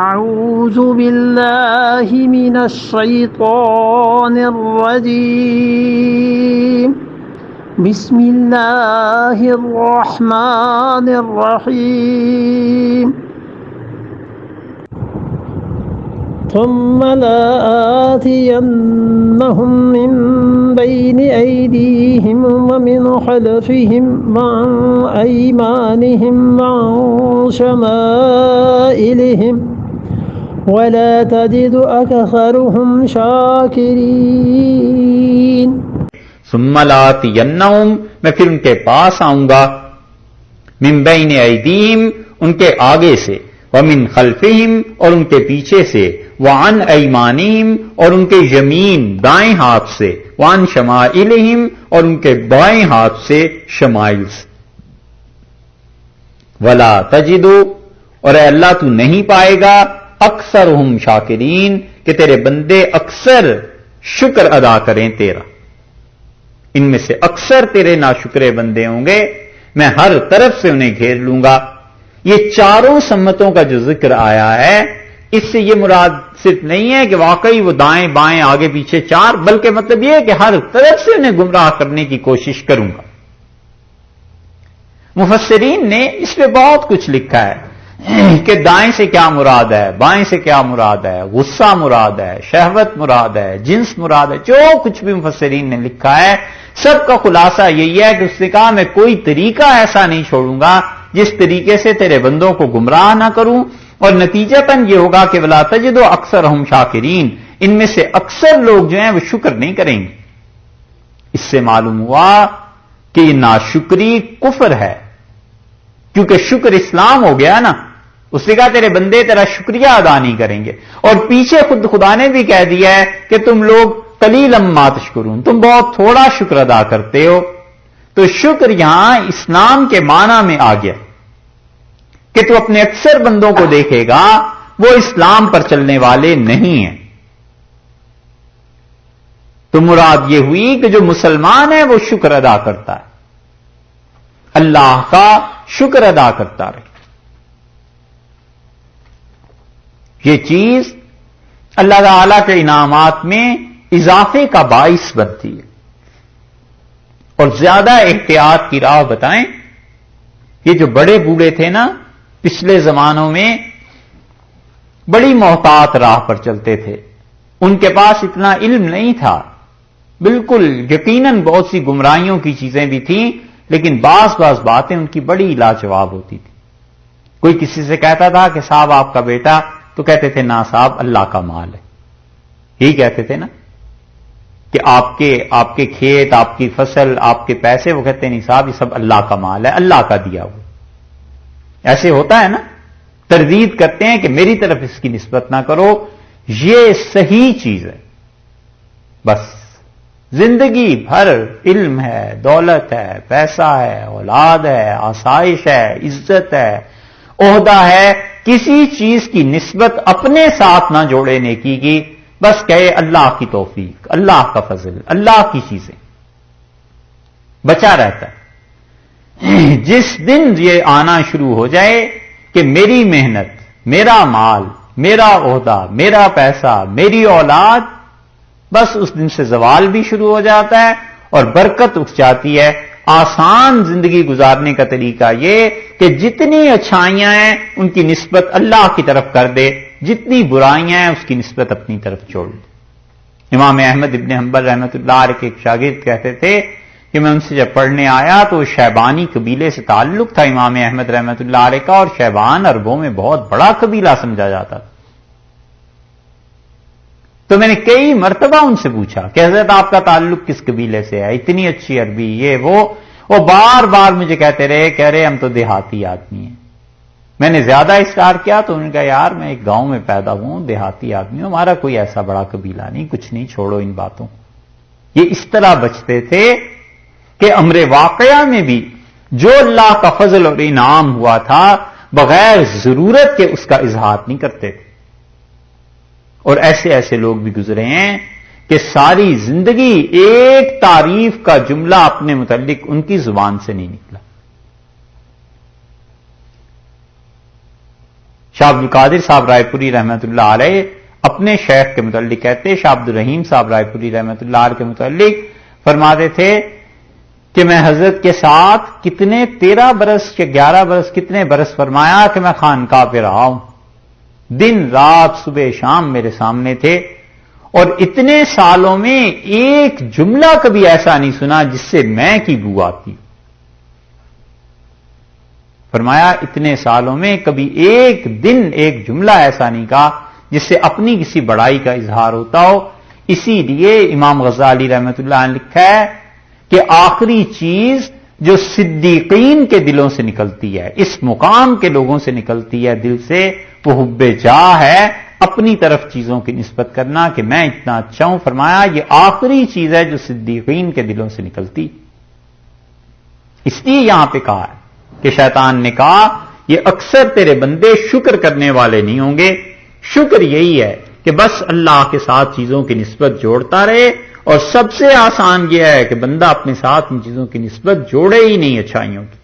أعوذ بالله من الشيطان الرجيم بسم الله الرحمن الرحيم ثم لآتينهم من بين أيديهم ومن خلفهم وعن أيمانهم وعن شمائلهم ولا تجد أكثرهم شاكرين ثم لآتینہم، میں پھر ان کے پاس آؤں گا، من بین ایدیہم، ان کے آگے سے، ومن خلفہم، اور ان کے پیچھے سے، وعن ایمانہم، اور ان کے یمین دائیں ہاتھ سے، وعن شمائلہم، اور ان کے بائیں ہاتھ سے شمائل سے۔ ولا تجدو، اور اے اللہ تو نہیں پائے گا، اکثرہم شاکرین، کہ تیرے بندے اکثر شکر ادا کریں تیرا، ان میں سے اکثر تیرے ناشکرے بندے ہوں گے، میں ہر طرف سے انہیں گھیر لوں گا۔ یہ چاروں سمتوں کا جو ذکر آیا ہے، اس سے یہ مراد صرف نہیں ہے کہ واقعی وہ دائیں بائیں آگے پیچھے چار، بلکہ مطلب یہ ہے کہ ہر طرف سے انہیں گمراہ کرنے کی کوشش کروں گا۔ مفسرین نے اس پہ بہت کچھ لکھا ہے کہ دائیں سے کیا مراد ہے، بائیں سے کیا مراد ہے، غصہ مراد ہے، شہوت مراد ہے، جنس مراد ہے، جو کچھ بھی مفسرین نے لکھا ہے سب کا خلاصہ یہی ہے کہ اس نے کہا میں کوئی طریقہ ایسا نہیں چھوڑوں گا جس طریقے سے تیرے بندوں کو گمراہ نہ کروں، اور نتیجتاً یہ ہوگا کہ ولا تجدو اکثرہم شاکرین، ان میں سے اکثر لوگ جو ہیں وہ شکر نہیں کریں گے۔ اس سے معلوم ہوا کہ یہ ناشکری کفر ہے، کیونکہ شکر اسلام ہو گیا نا۔ اس نے کہا تیرے بندے تیرا شکریہ ادا نہیں کریں گے، اور پیچھے خود خدا نے بھی کہہ دیا ہے کہ تم لوگ قلیلا ما تشکرون، تم بہت تھوڑا شکر ادا کرتے ہو۔ تو شکر یہاں اسلام کے معنی میں آ گیا کہ تو اپنے اکثر بندوں کو دیکھے گا وہ اسلام پر چلنے والے نہیں ہیں۔ تو مراد یہ ہوئی کہ جو مسلمان ہے وہ شکر ادا کرتا ہے، اللہ کا شکر ادا کرتا رہے۔ یہ چیز اللہ تعالی کے انعامات میں اضافے کا باعث بنتی ہے۔ اور زیادہ احتیاط کی راہ بتائیں، یہ جو بڑے بوڑھے تھے نا پچھلے زمانوں میں، بڑی محتاط راہ پر چلتے تھے، ان کے پاس اتنا علم نہیں تھا، بالکل یقیناً بہت سی گمراہیوں کی چیزیں بھی تھیں، لیکن بعض باتیں ان کی بڑی لاجواب ہوتی تھی۔ کوئی کسی سے کہتا تھا کہ صاحب آپ کا بیٹا، تو کہتے تھے نا صاحب اللہ کا مال ہے، یہی کہتے تھے نا کہ آپ کے کھیت، آپ کی فصل، آپ کے پیسے، وہ کہتے نہیں صاحب یہ سب اللہ کا مال ہے، اللہ کا دیا ہوا۔ ایسے ہوتا ہے نا، تردید کرتے ہیں کہ میری طرف اس کی نسبت نہ کرو، یہ صحیح چیز ہے۔ بس زندگی بھر علم ہے، دولت ہے، پیسہ ہے، اولاد ہے، آسائش ہے، عزت ہے، عہدہ ہے، کسی چیز کی نسبت اپنے ساتھ نہ جوڑے نیکی کی، بس کہے اللہ کی توفیق، اللہ کا فضل، اللہ کی چیزیں، بچا رہتا ہے۔ جس دن یہ آنا شروع ہو جائے کہ میری محنت، میرا مال، میرا عہدہ، میرا پیسہ، میری اولاد، بس اس دن سے زوال بھی شروع ہو جاتا ہے اور برکت اٹھ جاتی ہے۔ آسان زندگی گزارنے کا طریقہ یہ کہ جتنی اچھائیاں ہیں ان کی نسبت اللہ کی طرف کر دے، جتنی برائیاں ہیں اس کی نسبت اپنی طرف چھوڑ دے۔ امام احمد ابن حنبل رحمۃ اللہ علیہ کے ایک شاگرد کہتے تھے کہ میں ان سے جب پڑھنے آیا تو شیبانی قبیلے سے تعلق تھا امام احمد رحمۃ اللہ علیہ کا، اور شیبان عربوں میں بہت بڑا قبیلہ سمجھا جاتا تھا۔ تو میں نے کئی مرتبہ ان سے پوچھا کہ حضرت آپ کا تعلق کس قبیلے سے ہے، اتنی اچھی عربی، یہ وہ بار بار مجھے کہتے رہے ہم تو دیہاتی آدمی ہیں۔ میں نے زیادہ اصرار کیا تو انہوں نے کہا یار میں ایک گاؤں میں پیدا ہوں، دیہاتی آدمی ہوں، ہمارا کوئی ایسا بڑا قبیلہ نہیں، کچھ نہیں، چھوڑو ان باتوں۔ یہ اس طرح بچتے تھے کہ امر واقعہ میں بھی جو اللہ کا فضل اور انعام ہوا تھا بغیر ضرورت کے اس کا اظہار نہیں کرتے تھے۔ اور ایسے لوگ بھی گزرے ہیں کہ ساری زندگی ایک تعریف کا جملہ اپنے متعلق ان کی زبان سے نہیں نکلا۔ شاہ عبد القادر صاحب رائے پوری رحمۃ اللہ علیہ اپنے شیخ کے متعلق کہتے، شاہ عبد الرحیم صاحب رائے پوری رحمۃ اللہ علیہ کے متعلق فرماتے تھے کہ میں حضرت کے ساتھ کتنے 13 برس کے 11 برس کتنے برس فرمایا کہ میں خانقاہ پہ رہا ہوں، دن رات صبح شام میرے سامنے تھے، اور اتنے سالوں میں ایک جملہ کبھی ایسا نہیں سنا جس سے میں کی بو آتی۔ فرمایا اتنے سالوں میں کبھی ایک دن ایک جملہ ایسا نہیں کہا جس سے اپنی کسی بڑائی کا اظہار ہوتا ہو۔ اسی لیے امام غزالی رحمۃ اللہ نے لکھا ہے کہ آخری چیز جو صدیقین کے دلوں سے نکلتی ہے، اس مقام کے لوگوں سے نکلتی ہے دل سے، وہ حب جاہ ہے، اپنی طرف چیزوں کی نسبت کرنا کہ میں اتنا اچھا ہوں۔ فرمایا یہ آخری چیز ہے جو صدیقین کے دلوں سے نکلتی۔ اس لیے یہاں پہ کہا ہے کہ شیطان نے کہا یہ اکثر تیرے بندے شکر کرنے والے نہیں ہوں گے، شکر یہی ہے کہ بس اللہ کے ساتھ چیزوں کی نسبت جوڑتا رہے، اور سب سے آسان یہ ہے کہ بندہ اپنے ساتھ ان چیزوں کی نسبت جوڑے ہی نہیں اچھائیوں کی۔